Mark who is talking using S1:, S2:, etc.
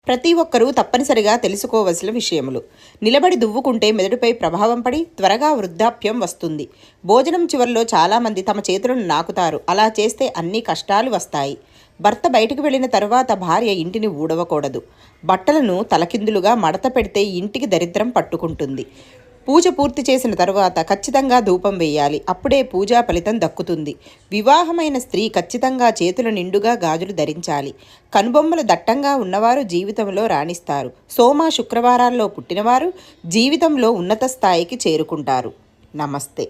S1: ప్రతి ఒక్కరూ తప్పనిసరిగా తెలుసుకోవలసిన విషయములు. నిలబడి దువ్వుకుంటే మెదడుపై ప్రభావం పడి త్వరగా వృద్ధాప్యం వస్తుంది. భోజనం చివరిలో చాలామంది తమ చేతులను నాకుతారు. అలా చేస్తే అన్ని కష్టాలు వస్తాయి. భర్త బయటకు వెళ్ళిన తరువాత భార్య ఇంటిని ఊడవకూడదు. బట్టలను తలకిందులుగా మడత పెడితే ఇంటికి దరిద్రం పట్టుకుంటుంది. పూజ పూర్తి చేసిన తరువాత ఖచ్చితంగా ధూపం వేయాలి. అప్పుడే పూజా ఫలితం దక్కుతుంది. వివాహమైన స్త్రీ ఖచ్చితంగా చేతుల నిండుగా గాజులు ధరించాలి. కనుబొమ్మలు దట్టంగా ఉన్నవారు జీవితంలో రాణిస్తారు. సోమ శుక్రవారాల్లో పుట్టినవారు జీవితంలో ఉన్నత స్థాయికి చేరుకుంటారు. నమస్తే.